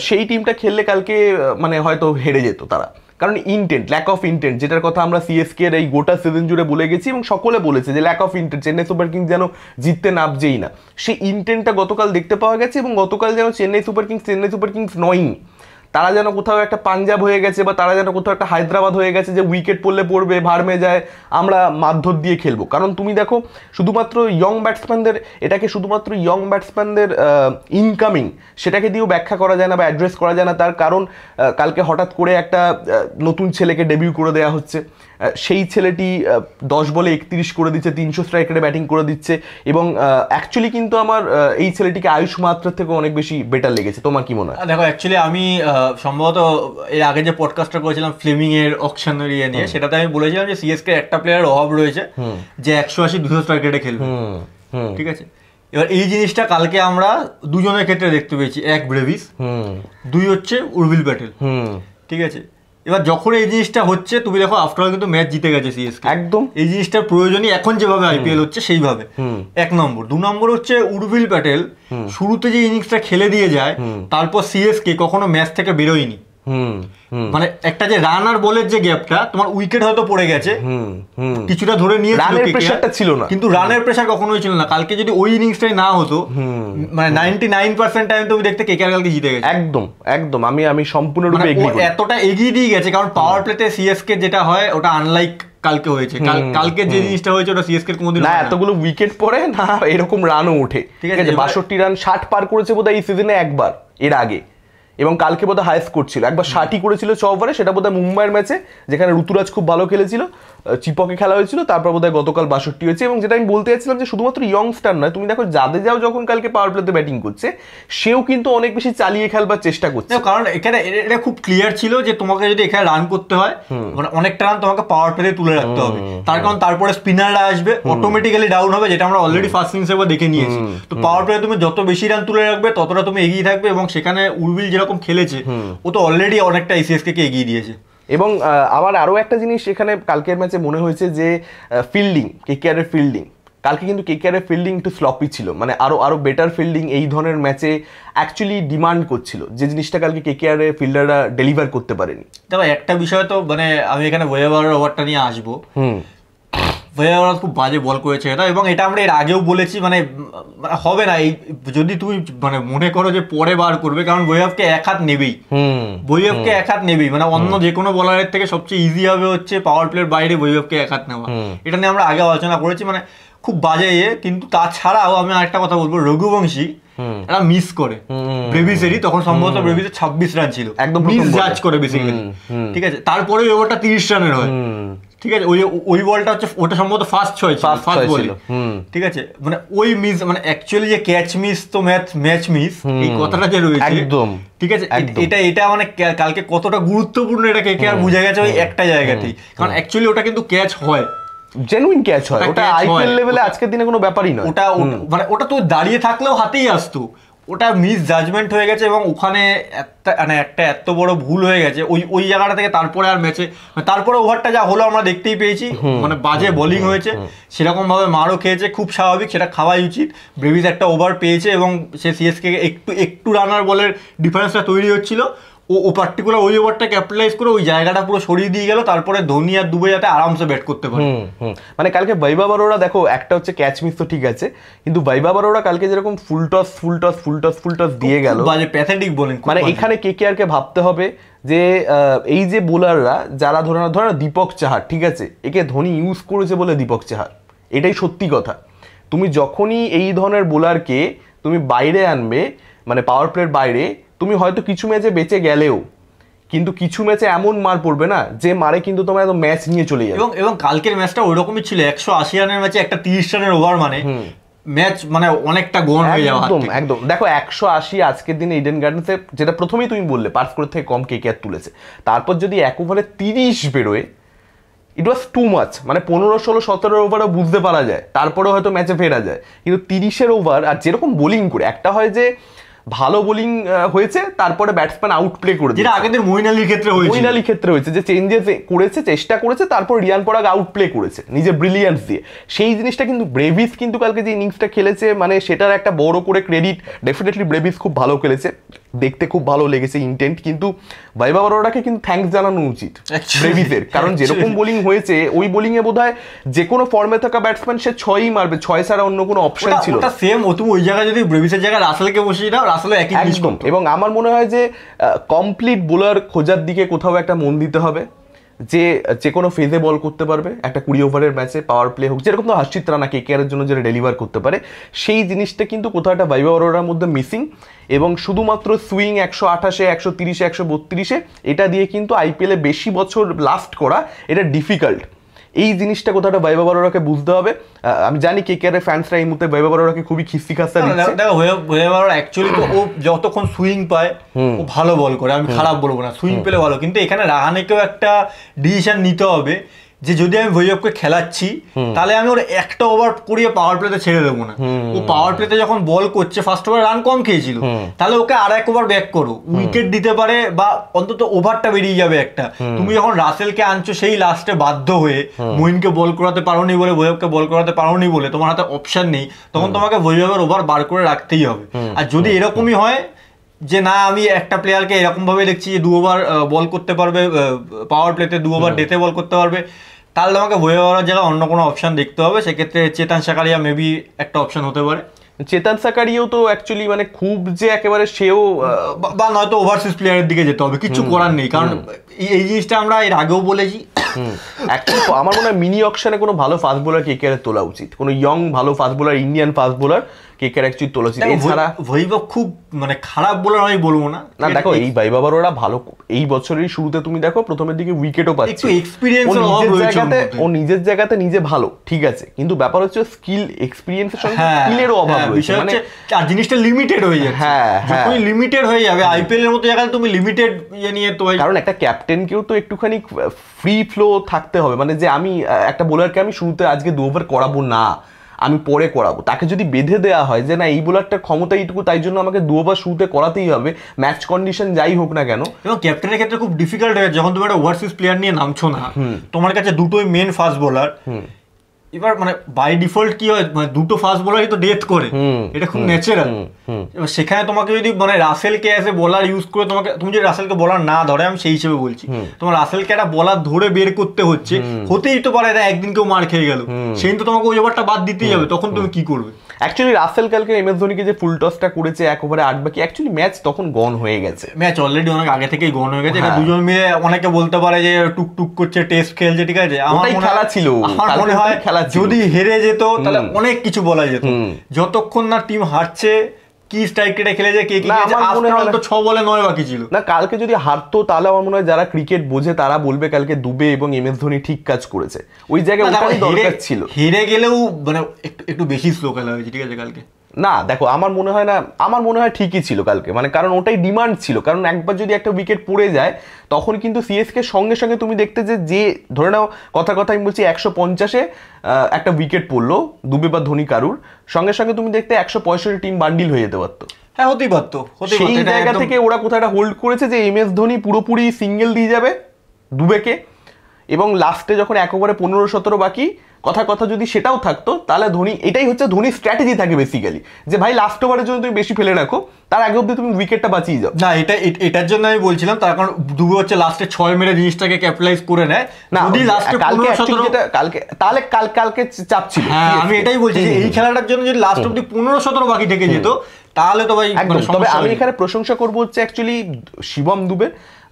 [SPEAKER 1] সেই টিমটা খেললে কালকে মানে হয়তো হেরে যেত তারা। কারণ ইন্টেন্ট, ল্যাক অফ ইন্টেন্ট, যেটার কথা আমরা সিএসকে এর এই গোটা সিজন জুড়ে বলে গেছি এবং সকলে বলেছে যে lack of intent, Chennai Super Kings যেন জিততে নামছেই না, সেই ইন্টেন্টটা গতকাল দেখতে পাওয়া গেছে। এবং গতকাল যেন চেন্নাই সুপার কিংস নয়ই, তারা যেন কোথাও একটা পাঞ্জাব হয়ে গেছে, বা তারা যেন কোথাও একটা হায়দ্রাবাদ হয়ে গেছে, যে উইকেট পড়লে পড়বে, ভারমে যায়, আমরা মারধর দিয়ে খেলবো। কারণ তুমি দেখো শুধুমাত্র ইয়ং ব্যাটসম্যানদের, এটাকে শুধুমাত্র ইয়ং ব্যাটসম্যানদের ইনকামিং সেটাকে দিয়েও ব্যাখ্যা করা যায় না বা অ্যাড্রেস করা যায় না। তার কারণ কালকে হঠাৎ করে একটা নতুন ছেলেকে ডেবিউ করে দেওয়া হচ্ছে, সেই ছেলেটি 10 বলে 31 করে দিচ্ছে, 300 স্ট্রাইক রেটে ব্যাটিং করে দিচ্ছে, এবং অ্যাকচুয়ালি কিন্তু আমার এই ছেলেটিকে আয়ুষ মাত্রার থেকে অনেক বেশি বেটার লেগেছে। তোমার কি মনে হয়?
[SPEAKER 2] দেখো অ্যাকচুয়ালি আমি সম্ভবত এর আগে যে পডকাস্টটা করেছিলাম ফ্লেমিং এর অকশন এরিয়া নিয়ে, সেটাতে আমি বলেছিলাম যে সিএসকে একটা প্লেয়ারের অভাব রয়েছে যে 180-200 স্ট্রাইক রেটে খেলবে, ঠিক আছে। এবার এই জিনিসটা কালকে আমরা দুজনের ক্ষেত্রে দেখতে পেয়েছি, এক ব্রেভিস, 2 হচ্ছে উর্ভিল প্যাটেল, ঠিক আছে। এবার যখন এই জিনিসটা হচ্ছে তুমি দেখো আফটারঅল কিন্তু ম্যাচ জিতে গেছে সিএসকে,
[SPEAKER 1] একদম
[SPEAKER 2] এই জিনিসটার প্রয়োজনই এখন যেভাবে আইপিএল হচ্ছে সেইভাবে। 1 নম্বর। 2 নম্বর হচ্ছে উর্ভিল প্যাটেল শুরুতে যে ইনিংসটা খেলে দিয়ে যায়, তারপর সিএসকে কখনো ম্যাচ থেকে বেরোয়নি। মানে একটা যে রান আর বলের যে গ্যাপটা, তোমার উইকেট হয়তো পড়ে গেছে, কিছুটা ধরে নিয়ে
[SPEAKER 1] ছিল না,
[SPEAKER 2] কিন্তু রানের প্রেসার কখনোই ছিল না। কালকে যদি ওই ইনিংসটাই না হতো, মানে 99% টাইম তুমি দেখতে কেকেআর কালকে জিতে গেছে।
[SPEAKER 1] একদম একদম, আমি সম্পূর্ণরূপে এগ্রি করি।
[SPEAKER 2] এতটা এগিয়ে দিয়ে গেছে, কারণ পাওয়ার প্লেতে সিএসকে যেটা হয় ওটা আনলাইক কালকে হয়েছে। কালকে যে জিনিসটা হয়েছে ওটা সিএসকে কোনোদিন
[SPEAKER 1] না, এতগুলো উইকেট পড়ে না, এরকম রানও ওঠে, ঠিক আছে। 62 রান 60 পার করেছে বোধহয় এই সিজনে একবার, এর আগে এবং কালকে বোধহয় হাই স্কোর ছিল, একবার 60 করেছিল 6 ওভারে, সেটা বোধহয় মুম্বাইয়ের ম্যাচে যেখানে ঋতুরাজ খুব ভালো খেলেছিল, চিপকে খেলা হয়েছিল, তারপর বোধহয় গতকাল 62 হয়েছে। এবং যেটা আমি বলতে চাচ্ছিলাম যে শুধুমাত্র ইয়ংস্টার নয়, তুমি দেখো জাদেজাও যখন কালকে পাওয়ার প্লেতে ব্যাটিং করছে সেও কিন্তু অনেক বেশি চালিয়ে খেলবার চেষ্টা করছে,
[SPEAKER 2] কারণ এখানে এটা খুব ক্লিয়ার ছিল যে তোমাকে যদি এখানে রান করতে হয় মানে অনেকটা রান তোমাকে পাওয়ার প্লেতে তুলে রাখতে হবে, তার কারণ তারপরে স্পিনাররা আসবে, অটোমেটিক্যালি ডাউন হবে, যেটা আমরা অলরেডি ফার্স্ট ইনিংসে একবার দেখে নিয়েছি। তো পাওয়ার প্লেতে তুমি যত বেশি রান তুলে রাখবে ততটা তুমি এগিয়ে থাকবে, এবং সেখানে উর্বিল যেরকম খেলেছে ও তো অলরেডি অনেকটা এসিএসকে কে এগিয়ে দিয়েছে।
[SPEAKER 1] এবং আমার আরও একটা জিনিস এখানে কালকের ম্যাচে মনে হয়েছে যে ফিল্ডিং, কেকেআরের ফিল্ডিং কালকে কিন্তু কেকেআরের ফিল্ডিং একটু স্লপি ছিল, মানে আরও বেটার ফিল্ডিং এই ধরনের ম্যাচে অ্যাকচুয়ালি ডিমান্ড করছিল, যে জিনিসটা কালকে কেকেআরের ফিল্ডাররা ডেলিভার করতে পারেনি।
[SPEAKER 2] দেখো একটা বিষয় তো মানে আমি এখানে ওয়েবারের ওভারটা নিয়ে আসবো, ওয়েবার খুব বাজে বল করেছে এটা, এবং এটা আমরা এর আগেও বলেছি, মানে হবে না এই যদি তুমি মানে মনে করো যে পরে বার করবে, কারণ ওয়েবকে এক হাত নেবেই, ওয়েবকে এক হাত নেবেই, মানে অন্য যে কোনো বলারের থেকে সবচেয়ে ইজি হবে হচ্ছে পাওয়ার প্লের বাইরে ওয়েবকে এক হাত নেওয়া, এটা নিয়ে আমরা আগে আলোচনা করেছি, মানে খুব বাজে কিন্তু তাছাড়াও আমি আরেকটা কথা বলবো, রঘুবংশী এটা মিস করে ব্রেভিসেরই, তখন সম্ভবত ব্রেভিসের 26 রান ছিল, একদম মিস জাজ করে বেসিক্যালি, ঠিক আছে, তারপরে ওভারটা 30 রানের হয়, ঠিক আছে, ওই বলটা হচ্ছে ওটা সম্ভবত ফার্স্ট ছয় ছিল, ফার্স্ট বল, ঠিক আছে, মানে ওই মিস মানে অ্যাকচুয়ালি যে ক্যাচ মিস তো ম্যাচ মিস এই কথাটা যে রয়েছে একদম, ঠিক আছে, এটা মানে কালকে কতটা গুরুত্বপূর্ণ এটা কেকেআর বুঝে গেছে ওই একটা জায়গাতেই, কারণ অ্যাকচুয়ালি ওটা কিন্তু ক্যাচ হয়,
[SPEAKER 1] জেনুইন ক্যাচ হয়, ওটা আইপিএল লেভেলে আজকের দিনে কোনো ব্যাপারই নয়,
[SPEAKER 2] ওটা মানে ওটা তো দাঁড়িয়ে থাকলেও হাতেই আসতো, ওটা মিস জাজমেন্ট হয়ে গেছে, এবং ওখানে একটা এত বড় ভুল হয়ে গেছে ওই জায়গাটা থেকে, তারপরে আর ম্যাচে তারপরে ওভারটা যা হলো আমরা দেখতেই পেয়েছি, মানে বাজে বোলিং হয়েছে, সেরকম ভাবে মারও খেয়েছে, খুব স্বাভাবিক, সেটা খাওয়াই উচিত, ব্রেভিস একটা ওভার পেয়েছে এবং সে সিএসকে একটু রানার বলের ডিফারেন্সটা তৈরি হচ্ছিল, ও পার্টিকুলার ওই ওভারটা ক্যাপিটালাইজ করে ওই জায়গাটা পুরো সরিয়ে দিয়ে গেল, তারপরে ধোনি আর দুবে যাতে আরামসে ব্যাট করতে পারে।
[SPEAKER 1] মানে কালকে বৈভব অরোরা দেখো একটা হচ্ছে ক্যাচ মিস তো ঠিক আছে, কিন্তু বৈভব অরোরা কালকে যেরকম ফুল টস দিয়ে গেল,
[SPEAKER 2] বাজে প্যাথেটিক বোলিং,
[SPEAKER 1] মানে এখানে কেকেআর কে ভাবতে হবে যে এই যে বোলাররা যারা ধরে না দীপক চাহার, ঠিক আছে, একে ধোনি ইউজ করেছে বলে দীপক চাহার, এটাই সত্যি কথা, তুমি যখনই এই ধরনের বোলারকে তুমি বাইরে আনবে মানে পাওয়ার প্লের বাইরে, তুমি হয়তো কিছু ম্যাচে বেঁচে গেলেও কিন্তু কিছু ম্যাচে এমন মার পড়বে না যে মারে কিন্তু তোমার একদম ম্যাচ নিয়ে চলে যাবে।
[SPEAKER 2] এবং কালকের ম্যাচটা ওইরকমই ছিল, 180 রানের ম্যাচে একটা 30 রানের ওভার মানে ম্যাচ মানে অনেকটা গন হয়ে যাওয়া,
[SPEAKER 1] একদম দেখো 180 আজকের দিনে ইডেন গার্ডেন্সে, যেটা প্রথমেই তুমি বললে পার্স করে থেকে কম কেকেআর তুলেছে, তারপর যদি এক ওভারে 30 বেরোয়, ইট ওয়াজ টু মাচ, মানে 15, 16, 17 ওভারও বুঝতে পারা যায়, তারপরে হয়তো ম্যাচে ফেরা যায়, কিন্তু 30-এর ওভার আর যেরকম বোলিং করে, একটা হয় যে ভালো বোলিং হয়েছে তারপরে ব্যাটসম্যান আউট প্লে করে,
[SPEAKER 2] যেটা আগের মঈন আলীর
[SPEAKER 1] ক্ষেত্রে হয়েছে যে চেঞ্জেস করেছে, চেষ্টা করেছে, তারপর রিয়ান পরাগ আউট প্লে করেছে নিজের ব্রিলিয়ান্স দিয়ে, সেই জিনিসটা কিন্তু ব্রেভিস কিন্তু কালকে যে ইনিংসটা খেলেছে মানে সেটার একটা বড় করে ক্রেডিট, ডেফিনেটলি ব্রেভিস খুব ভালো খেলেছে, দেখতে খুব ভালো লেগেছে ইন্টেন্ট, কিন্তু বৈভব অরোরাকে কিন্তু থ্যাঙ্কস জানানো উচিত ব্রেভিসের, কারণ যেরকম বোলিং হয়েছে ওই বোলিংয়ে বোধহয় যে কোনো ফর্মে থাকা ব্যাটসম্যান সে 6ই মারবে, 6 ছাড়া অন্য কোনো অপশন ছিল না,
[SPEAKER 2] সেম তুমি ওই জায়গায় যদি ব্রেভিসের জায়গায় রাসেলকে বসিয়ে দাও, রাসেলও একই জিনিস করত।
[SPEAKER 1] এবং আমার মনে হয় যে কমপ্লিট বোলার খোঁজার দিকে কোথাও একটা মন দিতে হবে, যে কোনো ফেজে বল করতে পারবে, একটা 20 ওভারের ম্যাচে পাওয়ার প্লে হোক, যেরকম তো হর্ষিত রানা কেকেআরের জন্য যেটা ডেলিভার করতে পারে, সেই জিনিসটা কিন্তু কোথাও একটা বৈভব অরোরার মধ্যে মিসিং, এবং শুধুমাত্র সুইং 128-এ 130-এ 132-এ এটা দিয়ে কিন্তু আইপিএলে বেশি বছর লাস্ট করা এটা ডিফিকাল্ট, এই জিনিসটা কোথাটা বৈভব অরোরাকে বুঝতে হবে। আমি জানি কেকেআর এর ফ্যান্সরা এই মুহূর্তে বৈভব অরোরাকে খুবই খিস্তি খাস্তা দিচ্ছে,
[SPEAKER 2] দেখো বৈভব অরোরা অ্যাকচুয়ালি তো ও যতক্ষণ সুইং পায় ও ভালো বল করে, আমি খারাপ বলবো না, সুইং পেলে ভালো, কিন্তু এখানে রাহানেকেও একটা ডিসিশন নিতে হবে যে যদি আমি বৈভবকে খেলাচ্ছি তাহলে আমি ওর একটা ওভার করিয়ে পাওয়ার প্লেতে ছেড়ে দেবো না, ও পাওয়ার প্লেতে যখন বল করছে ফার্স্ট ওভার রান কম খেয়েছিল, তাহলে ওকে আর এক ওভার ব্যাক করো, উইকেট দিতে পারে বা অন্তত ওভারটা বেরিয়ে যাবে একটা, তুমি যখন রাসেলকে আনছো সেই লাস্টে বাধ্য হয়ে মঈনকে বল করাতে পারোনি বলে, বৈভবকে বল করাতে পারোনি বলে তোমার হাতে অপশন নেই, তখন তোমাকে বৈভবের ওভার বার করে রাখতেই হবে। আর যদি এরকমই হয় যে না আমি একটা প্লেয়ারকে এরকম ভাবে দেখছি যে 2 ওভার বল করতে পারবে পাওয়ার প্লেতে, 2 ওভার ডেতে বল করতে পারবে, তাহলে আমাকে বৈভব অরোরার জায়গায় অন্য কোনো অপশন দেখতে হবে, সেক্ষেত্রে চেতন সাকারিয়া মেবি একটা অপশন হতে পারে।
[SPEAKER 1] চেতন সাকারিয়াও তো অ্যাকচুয়ালি মানে খুব যে একেবারে সেও
[SPEAKER 2] বা নয়তো ওভারসিজ প্লেয়ারের দিকে যেতে হবে, কিছু করার নেই, কারণ এই জিনিসটা আমরা এর আগেও বলেছি,
[SPEAKER 1] আমার মনে হয় মিনি অকশনে কোনো ভালো ফাস্ট বোলার কেকেআর তোলা উচিত, কোনো ইয়ং ভালো fast bowler, Indian fast bowler KKR actually তোলা উচিত। এছাড়া
[SPEAKER 2] বৈভব খুব মানে খারাপ বলে আমি বলবো না।
[SPEAKER 1] না দেখো এই বৈভব বড়োরা ভালো, এই বছরের শুরুতে তুমি দেখো প্রথমের দিকে উইকেটও পাচ্ছে,
[SPEAKER 2] একটু এক্সপেরিয়েন্স
[SPEAKER 1] ও নিজের জায়গাতে নিজে ভালো, ঠিক আছে, কিন্তু ব্যাপার হচ্ছে স্কিল এক্সপেরিয়েন্সের সঙ্গে স্কিলেরও অভাব রয়েছে, মানে
[SPEAKER 2] আর জিনিসটা লিমিটেড হয়ে যাচ্ছে।
[SPEAKER 1] হ্যাঁ হ্যাঁ
[SPEAKER 2] যখন লিমিটেড হয়ে যাবে আইপিএল এর মতো জায়গায় তুমি লিমিটেড ইয়ে নিয়ে তো,
[SPEAKER 1] কারণ একটা ক্যাপ্টেনকেও তো একটুখানি ফ্রি ফ্লো থাকতে হবে, মানে যে আমি একটা বোলারকে আমি শুরুতে আজকে 2 ওভার করাবো না, আমি পরে করাবো, তাকে যদি বেঁধে দেওয়া হয় যে না এই বোলারটার ক্ষমতা এইটুকু, তাই জন্য আমাকে 2 ওভার শুরুতে করাতেই হবে, ম্যাচ কন্ডিশন যাই হোক না কেন।
[SPEAKER 2] এবং ক্যাপ্টেনের ক্ষেত্রে খুব ডিফিকাল্ট হয়ে যখন তুমি একটা ওভারসিজ প্লেয়ার নিয়ে নামছো না, তোমার কাছে দুটোই মেন ফাস্ট বোলার, এবার মানে বাই ডিফল্ট কি হয়, মানে দুটো ফাস্ট বোলারই তো ডেথ করে, এটা খুব ন্যাচারাল। এবার সেখানে তোমাকে যদি মানে রাসেলকে অ্যাজ এ বোলার ইউজ করে তোমাকে, তুমি যদি রাসেলকে বলার না ধরে, আমি সেই হিসেবে বলছি, তোমার রাসেলকে একটা বলার ধরে বের করতে হচ্ছে, হতেই তো পারে একদিন কেউ মার খেয়ে গেল, সেই তো তোমাকে ওই ওভারটা বাদ দিতেই হবে, তখন তুমি কি করবে?
[SPEAKER 1] অ্যাকচুয়ালি রাসেল কালকে MS ধোনিকে যে ফুল টসটা করেছে 1 ওভারে 8 বাকি, অ্যাকচুয়ালি ম্যাচ তখন গন হয়ে গেছে,
[SPEAKER 2] ম্যাচ অলরেডি অনেক আগে থেকেই গন হয়ে গেছে। এটা দুজন মিলে অনেকে বলতে পারে যে টুকটুক করছে, টেস্ট খেলছে, ঠিক আছে, আমার
[SPEAKER 1] খেলা ছিল,
[SPEAKER 2] আমার মনে হয় যদি হেরে যেত তাহলে অনেক কিছু বলা যেত। যতক্ষণ না টিম হারছে, কি স্ট্রাইক রেটে খেলেছে, কে কি খেলেছে, আফটার তো 6 বলে 9 বাকি ছিল
[SPEAKER 1] না, কালকে যদি হারতো তাহলে আমার মনে হয় যারা ক্রিকেট বোঝে তারা বলবে কালকে দুবে এবং MS ধোনি ঠিক কাজ করেছে, ওই জায়গায় ওটাই দরকার ছিল।
[SPEAKER 2] হেরে গেলেও মানে একটু বেশি স্লো খেলা হয়েছে, ঠিক আছে কালকে।
[SPEAKER 1] না দেখো আমার মনে হয় না, আমার মনে হয় ঠিকই ছিল কালকে, মানে কারণ ওটাই ডিমান্ড ছিল, কারণ একবার যদি একটা উইকেট পড়ে যায় তখন কিন্তু সিএসকে সঙ্গে সঙ্গে তুমি দেখতে যে ধরে নাও কথা আমি বলছি 150-এ একটা উইকেট পড়লো দুবে বা ধোনি কারুর, সঙ্গে সঙ্গে তুমি দেখতে 165 টিম বান্ডিল হয়ে যেতে পারতো।
[SPEAKER 2] হ্যাঁ হতেই পারতো।
[SPEAKER 1] সেই জায়গা থেকে ওরা কোথাও একটা হোল্ড করেছে যে MS ধোনি পুরোপুরি সিঙ্গেল দিয়ে যাবে দুবেকে, এবং লাস্টে যখন 1 ওভারে 15-17 বাকি, কথা যদি সেটাও থাকতো তাহলে ধোনি, এটাই হচ্ছে ধোনির স্ট্র্যাটেজি থাকে বেসিক্যালি, যে ভাই লাস্ট ওভারের জন্য তুমি বেশি ফেলে রাখো, তার আগে অব্দি তুমি উইকেটটা বাঁচিয়ে যাও।
[SPEAKER 2] না এটার জন্য আমি বলছিলাম, তার কারণ দুবে হচ্ছে লাস্টে 6 মেরে জিনিসটাকে ক্যাপিটালাইজ করে নেয় না, যদি লাস্টে 15-17
[SPEAKER 1] তাহলে কালকে চাপ ছিল।
[SPEAKER 2] হ্যাঁ আমি এটাই বলছি যে এই খেলাটার জন্য যদি লাস্ট অব্দি 15-17 বাকি থেকে যেত তাহলে তো ভাই
[SPEAKER 1] একদম। তবে আমি এখানে প্রশংসা করবো হচ্ছে অ্যাকচুয়ালি শিবম দুবে,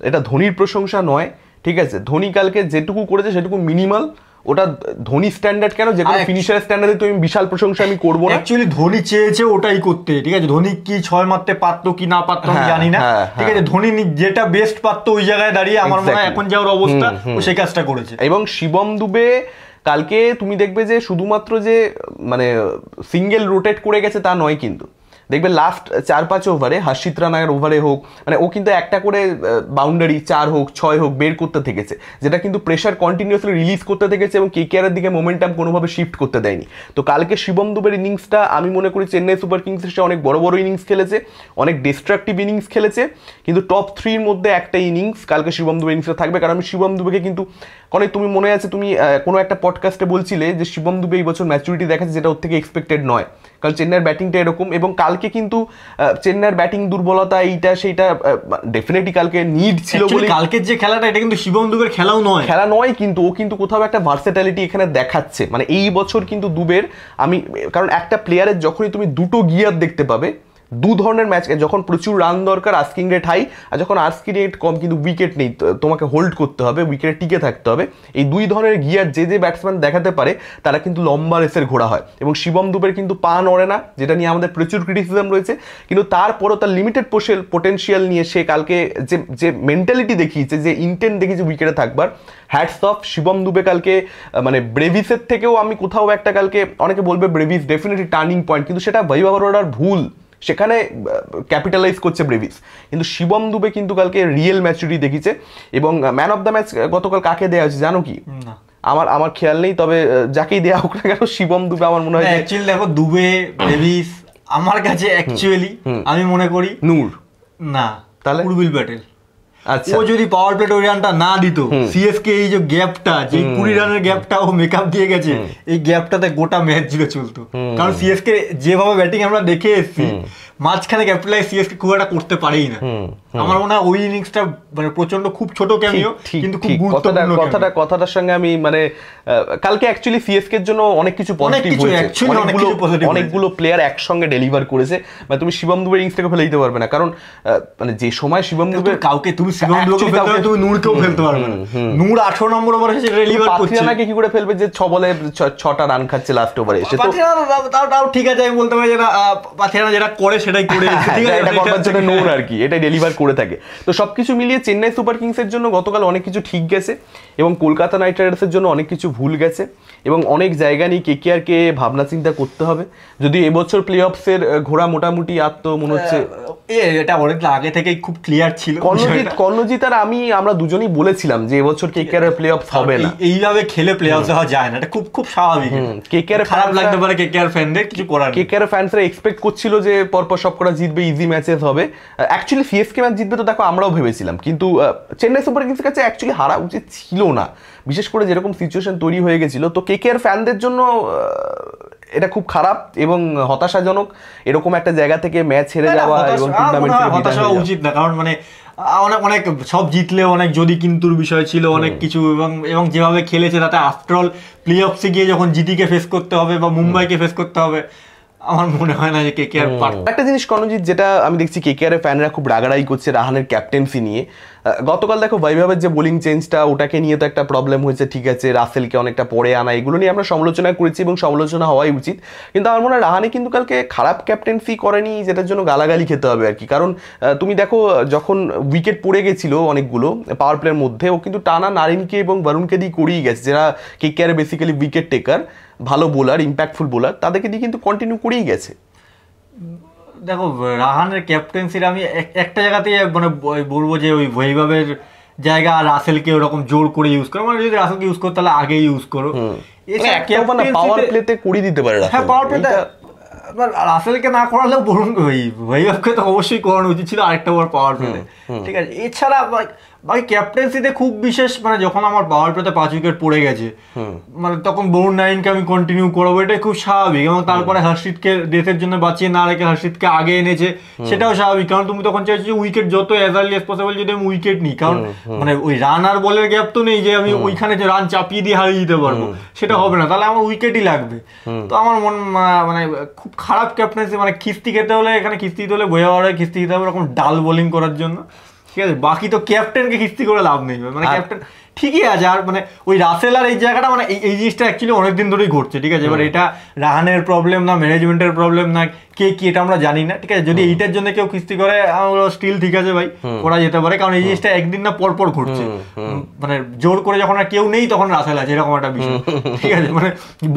[SPEAKER 1] এটা ধোনির প্রশংসা নয়, ঠিক আছে, ধোনি কালকে যেটুকু করেছে সেটুকু মিনিমাল, ওটা ধোনি স্ট্যান্ডার্ড কেন, যে কোনো ফিনিশার স্ট্যান্ডার্ডে তুমি বিশাল প্রশংসা আমি করবো না।
[SPEAKER 2] অ্যাকচুয়ালি ধোনি চেয়েছে ওটাই করতে, ঠিক আছে, ধোনি কি 6 মারতে পারতো কি না পারতো আমি জানি না, ঠিক আছে, ধোনি যেটা বেস্ট পারতো ওই জায়গায় দাঁড়িয়ে আমার মনে হয় এখন যাওয়ার অবস্থা ও সেই কাজটা করেছে।
[SPEAKER 1] এবং শিবম দুবে কালকে তুমি দেখবে যে শুধুমাত্র যে মানে সিঙ্গেল রোটেট করে গেছে তা নয়, কিন্তু দেখবে লাস্ট 4-5 ওভারে হর্ষিত রানার ওভারে হোক, মানে ও কিন্তু একটা করে বাউন্ডারি 4 হোক 6 হোক বের করতে থেকেছে, যেটা কিন্তু প্রেশার কন্টিনিউয়াসলি রিলিজ করতে থেকেছে এবং KKR এর দিকে মোমেন্টাম কোনোভাবে শিফট করতে দেয়নি। তো কালকে শিবম দুবের ইনিংসটা আমি মনে করি চেন্নাই সুপার কিংসের সাথে অনেক বড় ইনিংস খেলেছে, অনেক ডিস্ট্রাকটিভ ইনিংস খেলেছে, কিন্তু টপ 3-র মধ্যে একটা ইনিংস কালকে শিবম দুবের ইনিংসটা থাকবে। কারণ আমি শিবম দুবেকে কিন্তু অনেক, তুমি মনে আছে তুমি কোনো একটা পডকাস্টে বলছিলে যে শিবম দুবে এই বছর ম্যাচুরিটি দেখাচ্ছে, যেটা ওর থেকে এক্সপেক্টেড নয়, কারণ চেন্নাইয়ের ব্যাটিংটা এরকম, এবং কালকে কিন্তু চেন্নাইয়ের ব্যাটিং দুর্বলতা এইটা সেইটা ডেফিনেটলি কালকে নিড ছিল বলে,
[SPEAKER 2] কালকের যে খেলাটা এটা কিন্তু শিবম দুবের খেলা নয়,
[SPEAKER 1] কিন্তু ও কিন্তু কোথাও একটা ভার্সেটালিটি এখানে দেখাচ্ছে, মানে এই বছর কিন্তু দুবের আমি, কারণ একটা প্লেয়ারের যখনই তুমি দুটো গিয়ার দেখতে পাবে, 2 ধরনের ম্যাচ, যখন প্রচুর রান দরকার আস্কিং রেট হাই, আর যখন আস্কিং রেট কম কিন্তু উইকেট নেই, তোমাকে হোল্ড করতে হবে, উইকেটে টিকে থাকতে হবে, এই 2 ধরনের গিয়ার যে ব্যাটসম্যান দেখাতে পারে তারা কিন্তু লম্বা রেসের ঘোড়া হয়, এবং শিবম দুবের কিন্তু পা নড়ে না, যেটা নিয়ে আমাদের প্রচুর ক্রিটিসিজম রয়েছে, কিন্তু তারপরও তার লিমিটেড পোটেনশিয়াল নিয়ে সে কালকে যে মেন্টালিটি দেখিয়েছে, যে ইন্টেন্ট দেখিয়েছে উইকেটে থাকবার, হ্যাটস অফ শিবম দুবে কালকে, মানে ব্রেভিসের থেকেও আমি কোথাও একটা কালকে, অনেকে বলবে ব্রেভিস ডেফিনেটলি টার্নিং পয়েন্ট, কিন্তু সেটা বৈভব বড়োরার ভুল, সেখানে ক্যাপিটালাইজ করছে ব্রেভিস, কিন্তু শিবম দুবে কিন্তু কালকে রিয়েল ম্যাচুরিটি দেখিয়েছে। এবং ম্যান অফ দ্য ম্যাচ গতকাল কাকে দেওয়া হয়েছে জানো কি? আমার খেয়াল নেই, তবে যাকেই দেওয়া হোক না কেন শিবম দুবে আমার মনে হয়,
[SPEAKER 2] অ্যাকচুয়ালি দেখো দুবে ব্রেভিস আমার কাছে অ্যাকচুয়ালি আমি মনে করি
[SPEAKER 1] নূর
[SPEAKER 2] না, তাহলে উর্বিল প্যাটেল।
[SPEAKER 1] আচ্ছা,
[SPEAKER 2] ও যদি পাওয়ার প্লেট ওই রানটা না দিত, সিএসকে এই যে গ্যাপটা, যে 20 রানের গ্যাপটা ও মেকআপ দিয়ে গেছে, এই গ্যাপটাতে গোটা ম্যাচ জুড়ে চলতো, কারণ সিএসকে যেভাবে ব্যাটিং আমরা দেখে এসেছি মাঝখানে ক্যাপিটালাইজ সিএসকে খুব একটা করতে পারেই না। আমার মনে হয় ওই ইনিংসটা মানে প্রচন্ড খুব ছোট ক্যামিও, কিন্তু খুব গুরুত্বপূর্ণ
[SPEAKER 1] কথাটার সঙ্গে আমি মানে কালকে অ্যাকচুয়ালি সিএসকে এর জন্য অনেক কিছু পজিটিভ হয়েছে, অনেকগুলো প্লেয়ার একসঙ্গে ডেলিভার করেছে, মানে তুমি শিবম দুবের ইনিংসটাকে ফেলে দিতে পারবে না, কারণ মানে যে সময় শিবম দুবে
[SPEAKER 2] কাউকে তুমি শিবম দুবেকে ফেলতে পারবে, তুমি নূরকেও ফেলতে পারবে না। নূর 18 নম্বর ওভারে এসে রিলিভার করছে,
[SPEAKER 1] পাথিয়ানাকে কি করে ফেলবে যে 6 বলে 6টা রান খাচ্ছে লাস্ট ওভারে এসে? তো
[SPEAKER 2] তাও ঠিক আছে, আমি বলতে পারি যে পাথিয়ানা যেটা করে সেটাই করে, ঠিক আছে,
[SPEAKER 1] এটা করবার জন্য নূর আর কি এটাই ডেলিভার করে থাকে। তো সবকিছু মিলিয়ে চেন্নাই সুপার কিংসের জন্য গতকাল অনেক কিছু ঠিক গেছে এবং কলকাতা নাইট রাইডার্সের জন্য অনেক কিছু ভুল গেছে এবং অনেক জায়গা নিয়ে কেকেআরকে ভাবনা চিন্তা করতে হবে। যদি এবছর প্লে অফসের ঘোড়া মোটামুটি আর তো মনে হচ্ছে
[SPEAKER 2] এটা অনেক আগে থেকেই খুব ক্লিয়ার ছিল।
[SPEAKER 1] কর্ণজিৎ আর আমরা দুজনেই বলেছিলাম যে এবছর কেকেআর এর প্লে অফ হবে না,
[SPEAKER 2] এইভাবে খেলে প্লে অফ হওয়া যায় না, এটা খুব খুব স্বাভাবিক।
[SPEAKER 1] কেকেআর
[SPEAKER 2] খারাপ লাগতে পারে কেকেআর ফ্যানদের, কিছু করার নেই।
[SPEAKER 1] কেকেআর ফ্যান্সরা এক্সপেক্ট করছিল যে পরপর সবকটা জিতবে, ইজি ম্যাচেস হবে। অ্যাকচুয়ালি সিএসকে ম্যাচ জিতবে তো দেখো আমরাও ভেবেছিলাম, কিন্তু চেন্নাই সুপার কিংসের কাছে অ্যাকচুয়ালি হারা উচিত ছিল না, বিশেষ করে যেরকম সিচুয়েশন তৈরি হয়ে গেছিল। তো কেকেআর ফ্যানদের জন্য এটা খুব খারাপ এবং হতাশাজনক, এরকম একটা জায়গা থেকে ম্যাচ হেরে যাওয়া এবং টুর্নামেন্ট থেকে
[SPEAKER 2] হতাশা হওয়া উচিত না, কারণ মানে অনেক অনেক সব জিতলেও অনেক যদি কিন্তুর বিষয় ছিল অনেক কিছু, এবং যেভাবে খেলেছে তাতে আফটারঅল প্লে অফসে গিয়ে যখন জিটিকে ফেস করতে হবে বা মুম্বাইকে ফেস করতে হবে, আমার মনে হয় না যে কেকেআর পারবে।
[SPEAKER 1] একটা জিনিস কর্ণজিৎ যেটা আমি দেখছি কেকেআর এর ফ্যানরা খুব রাগারাগি করছে রাহানের ক্যাপ্টেন্সি নিয়ে। গতকাল দেখো বৈভবের যে বোলিং চেঞ্জটা ওটাকে নিয়ে তো একটা প্রবলেম হয়েছে, ঠিক আছে, রাসেলকে অনেকটা পরে আনা, এগুলো নিয়ে আমরা সমালোচনা করেছি এবং সমালোচনা হওয়াই উচিত, কিন্তু আমার মনে হয় রাহানে কিন্তু কালকে খারাপ ক্যাপ্টেন্সি করেনি যেটার জন্য গালাগালি খেতে হবে আর কি। কারণ তুমি দেখো যখন উইকেট পড়ে গেছিল অনেকগুলো পাওয়ার প্লের মধ্যে, ও কিন্তু টানা নারিনকে এবং বরুণকে দিয়ে করিয়ে গেছে, যারা কেকেআর বেসিক্যালি উইকেট টেকার, ভালো বোলার, ইম্প্যাক্টফুল বোলার, তাদেরকে দিয়ে কিন্তু কন্টিনিউ করেই গেছে।
[SPEAKER 2] দেখো রাহানের ক্যাপ্টেন্সির আমি একটা জায়গাতেই মানে বলবো যে ওই বৈভবের জায়গা আর রাসেলকে ওরকম জোর করে ইউজ করো, মানে যদি রাসেলকে ইউজ করো তাহলে আগে ইউজ করো।
[SPEAKER 1] পাওয়ার প্লেতে করিয়ে দিতে পারে,
[SPEAKER 2] হ্যাঁ পাওয়ার প্লেতে রাসেলকে না করালেও বলুন বৈভবকে তো অবশ্যই করানো উচিত ছিল আরেকটা ওভার পাওয়ার প্লেতে, ঠিক আছে। এছাড়া বাকি ক্যাপ্টেন্সিতে খুব বিশেষ, মানে যখন আমার পাওয়ার প্লেতে 5 উইকেট পড়ে গেছে, মানে তখন বরুণ নারিনকে আমি কন্টিনিউ করবো, এটাই খুব স্বাভাবিক। এবং তারপরে হর্ষিতকে দেশের জন্য বাঁচিয়ে না রেখে হর্ষিতকে আগে এনেছে, সেটাও স্বাভাবিক, কারণ তুমি তখন চাইছো যে উইকেট যত অ্যাজ আর্লি এজ পসিবল যদি আমি উইকেট নিই, কারণ মানে ওই রান আর বলের গ্যাপ তো নেই যে আমি ওইখানে যে রান চাপিয়ে দিয়ে হারিয়ে দিতে পারবো, সেটা হবে না, তাহলে আমার উইকেটই লাগবে। তো আমার মানে খুব খারাপ ক্যাপ্টেন্সি, মানে খিস্তি খেতে হলে এখানে খিস্তি দিতে হলে বইয়াওয়ারে খিস্তি দিতে হবে এরকম ডাল বোলিং করার জন্য, ঠিক আছে। বাকি তো ক্যাপ্টেনকে কিস্তি করে লাভ নেই, মানে ক্যাপ্টেন ঠিকই আছে। আর মানে ওই রাসেল আর এই জায়গাটা, মানে এই জিনিসটা অ্যাকচুয়ালি অনেকদিন ধরেই ঘটছে, ঠিক আছে। এবার এটা রাহানের প্রবলেম না ম্যানেজমেন্টের প্রবলেম না কে কি, এটা আমরা জানি না, ঠিক আছে। যদি এইটার জন্য কেউ কিস্তি করে স্টিল ঠিক আছে ভাই, করা যেতে পারে, কারণ এই জিনিসটা একদিন না পরপর ঘটছে, মানে জোর করে যখন আর কেউ নেই তখন রাসেল আছে, এরকম একটা বিষয়, ঠিক আছে। মানে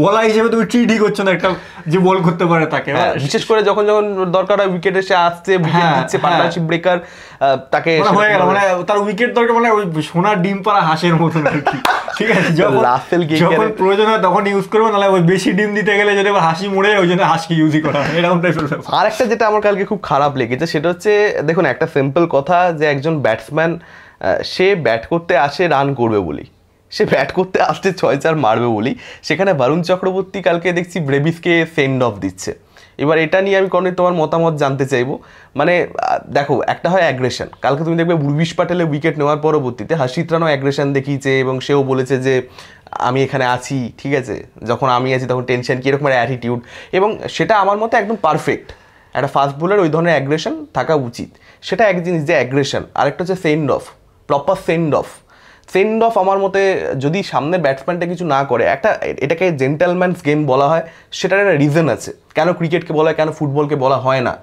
[SPEAKER 2] বলা হিসেবে তুমি ট্রিটই করছো না একটা যে বল করতে পারে তাকে,
[SPEAKER 1] বিশেষ করে যখন দরকার হয় উইকেট এসে আসছে, উইকেট দিচ্ছে, পার্টনারশিপ ব্রেকার, তাকে
[SPEAKER 2] হয়ে গেল, মানে তার উইকেট দরকার, মানে ওই সোনার ডিম পাড়া হাঁসের মতন আর কি, ঠিক আছে। যখন প্রয়োজন হয় তখন ইউজ করবো, নাহলে ওই বেশি ডিম দিতে গেলে যদি আবার হাসি মুড়ে ওই জন্য হাসি ইউজই করা হয়, এরকম টাইপের।
[SPEAKER 1] আর একটা যেটা আমার কালকে খুব খারাপ লেগেছে সেটা হচ্ছে, দেখুন একটা সিম্পল কথা, যে একজন ব্যাটসম্যান সে ব্যাট করতে আসে রান করবে বলি, সে ব্যাট করতে আসতে 6-4 মারবে বলি, সেখানে বরুণ চক্রবর্তী কালকে দেখছি ব্রেভিসকে সেন্ড অফ দিচ্ছে। এবার এটা নিয়ে আমি কর্ণিত তোমার মতামত জানতে চাইবো। মানে দেখো একটা হয় অ্যাগ্রেশন, কালকে তুমি দেখবে বুলবিশ পাটেলের উইকেট নেওয়ার পরবর্তীতে হর্ষিত রানও অ্যাগ্রেশন দেখিয়েছে এবং সেও বলেছে যে আমি এখানে আছি, ঠিক আছে, যখন আমি আছি তখন টেনশন, কীরকম একটা অ্যাটিটিউড, এবং সেটা আমার মতে একদম পারফেক্ট। একটা ফাস্ট বোলার ওই ধরনের অ্যাগ্রেশন থাকা উচিত, সেটা এক জিনিস যে অ্যাগ্রেশন, আরেকটা হচ্ছে send of, proper send of. Send of আমার মতে যদি সামনের ব্যাটসম্যানটা কিছু না করে, একটা এটাকে জেন্টেলম্যানস গেম বলা হয়, সেটার একটা রিজন আছে কেন ক্রিকেটকে বলা হয়, কেন ফুটবলকে বলা হয় না।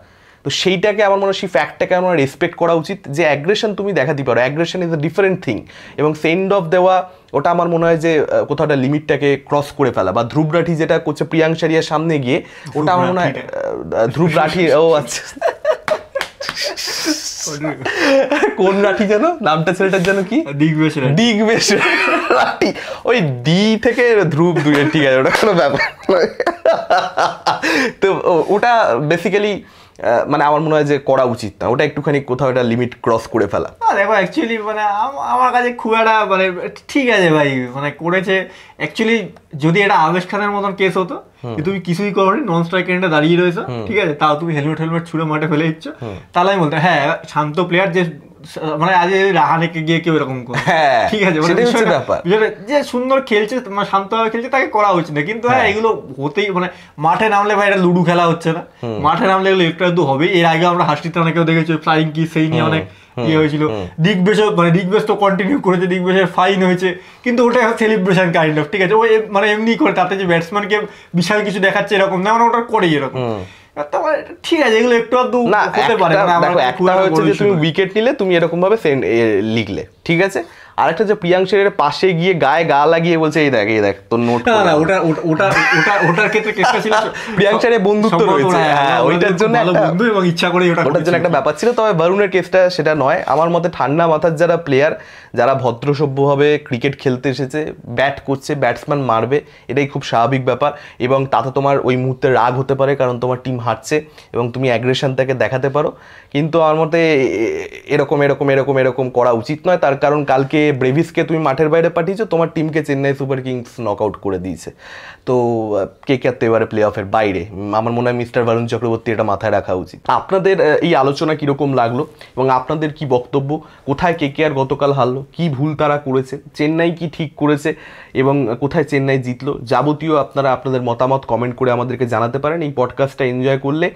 [SPEAKER 1] তো সেইটাকে আমার মনে হয়, সেই ফ্যাক্টটাকে আমার রেসপেক্ট করা উচিত, যে অ্যাগ্রেশন তুমি দেখাতে পারো, aggression is a different thing, এবং সেন্ড অফ দেওয়া ওটা আমার মনে হয় যে কোথাও একটা লিমিটটাকে ক্রস করে ফেলা। বা ধ্রুব রাঠি যেটা করছে প্রিয়াঙ্ক সারিয়ার সামনে গিয়ে, ওটা আমার মনে হয় ধ্রুব রাঠি, ও আচ্ছা কোন রাঠি যেন নামটা, ছেলেটার যেন কি, দিগ্বেশ রাঠি, ওই ডি থেকে ধ্রুব দুইয়ের, ঠিক আছে, ওটা কোনো ব্যাপার নয়। তো ওটা বেসিক্যালি মানে আমার মনে হয় যে করা উচিত না, ওটা একটুখানি কোথাও একটা লিমিট ক্রস করে ফেলা।
[SPEAKER 2] দেখো অ্যাকচুয়ালি মানে আমার কাছে খুব একটা মানে ঠিক আছে ভাই, মানে করেছে অ্যাকচুয়ালি। যদি এটা আবেশ খানের মতন কেস হতো, তুমি কিছুই করোনি, নন স্ট্রাইক এন্ডে দাঁড়িয়ে রয়েছো, ঠিক আছে, তাও তুমি হেলমেট ছুঁড়ে মাঠে ফেলে দিচ্ছ, তাহলে আমি বলতে হ্যাঁ শান্ত প্লেয়ার, যে মানে আজ রাহানেকে গিয়ে কেউ এরকম করে,
[SPEAKER 1] হ্যাঁ,
[SPEAKER 2] ঠিক আছে,
[SPEAKER 1] সেটাই হচ্ছে ব্যাপার।
[SPEAKER 2] যে সুন্দর খেলছে মানে শান্তভাবে খেলছে তাকে করা উচিত না, কিন্তু হ্যাঁ এগুলো হতেই মানে মাঠে নামলে ভাই এটা লুডু খেলা হচ্ছে না, মাঠে নামলে এগুলো একটু একটু হবে। এর আগে আমরা হাসিতে অনেকেও দেখেছি ফ্লাইং কি সেই নিয়ে অনেক ইয়ে হয়েছিল, দিগ্বেশ তো কন্টিনিউ করেছে, দিগ্বেশের ফাইন হয়েছে, কিন্তু ওটা সেলিব্রেশন কাইন্ড অফ, ঠিক আছে, ও মানে এমনি করে, তাতে যে ব্যাটসম্যানকে বিশাল কিছু দেখাচ্ছে এরকম না, মানে ওটা করেই এরকম। ঠিক আছে, এগুলো একটু আধটু হতে পারে।
[SPEAKER 1] দেখো, একটা হচ্ছে যে তুমি উইকেট নিলে তুমি এরকম ভাবে লিখলে, ঠিক আছে, আরেকটা যে প্রিয়াংশের পাশে গিয়ে গায়ে গা লাগিয়ে বলছে এই দেখ তোর নোট।
[SPEAKER 2] না, ওটার ক্ষেত্রে কেসটা ছিল
[SPEAKER 1] প্রিয়াংশের বন্ধুত্ব রয়েছে, হ্যাঁ ওইটার জন্য
[SPEAKER 2] বন্ধু এবং ইচ্ছা করে
[SPEAKER 1] ওটার জন্য একটা ব্যাপার ছিল। তবে বরুণের কেসটা সেটা নয়। আমার মতে ঠান্ডা মাথার যারা প্লেয়ার, যারা ভদ্রসভ্যভাবে ক্রিকেট খেলতে এসেছে, ব্যাট করছে, ব্যাটসম্যান মারবে, এটাই খুব স্বাভাবিক ব্যাপার। এবং তাতে তোমার ওই মুহূর্তে রাগ হতে পারে কারণ তোমার টিম হারছে এবং তুমি অ্যাগ্রেশনটাকে দেখাতে পারো, কিন্তু আমার মতে এরকম এরকম এরকম এরকম করা উচিত নয়। তার কারণ কালকে ব্রেভিসকে তুমি মাঠের বাইরে পাঠিয়েছো, তোমার টিমকে Chennai Super Kings knock out করে দিয়েছে। তো কেকেআর তো এবারে প্লে অফের বাইরে। আমার মনে হয় মিস্টার বরুণ চক্রবর্তী এটা মাথায় রাখা উচিত। আপনাদের এই আলোচনা কীরকম লাগলো এবং আপনাদের কি বক্তব্য? কোথায় কেকেআর গতকাল হারলো, কি ভুল তারা করেছে, চেন্নাই কি ঠিক করেছে এবং কোথায় চেন্নাই জিতলো, যাবতীয় আপনারা আপনাদের মতামত কমেন্ট করে আমাদেরকে জানাতে পারেন। এই পডকাস্টটা এনজয় করলে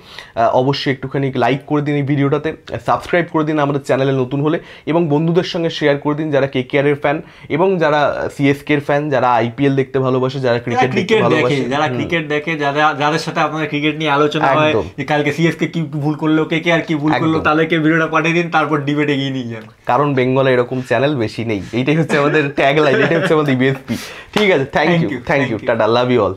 [SPEAKER 1] অবশ্যই একটুখানি লাইক করে দিন এই ভিডিওটাতে, সাবস্ক্রাইব করে দিন আমাদের চ্যানেলে নতুন হলে, এবং বন্ধুদের সঙ্গে শেয়ার করে দিন যারা কেকেআরের ফ্যান এবং যারা সিএসকের ফ্যান, যারা আইপিএল দেখতে ভালোবাসে, যারা ক্রিকেট দেখতে ভালোবাসে,
[SPEAKER 2] যারা ক্রিকেট দেখে, যাদের সাথে আপনাদের ক্রিকেট নিয়ে আলোচনা হয় যে কালকে সিএসকে কি ভুল করলো, কেকেআর কি ভুল করলো, তাদেরকে ভিডিওটা পাঠিয়ে দিন, তারপর ডিবেট এগিয়ে নিয়ে যান।
[SPEAKER 1] কারণ বেঙ্গলে এরকম চ্যানেল বেশি নেই। এইটাই হচ্ছে আমাদের ট্যাগ লাইন, এটাই হচ্ছে আমাদের ইউএসপি। ঠিক আছে, thank you, tata, love you all.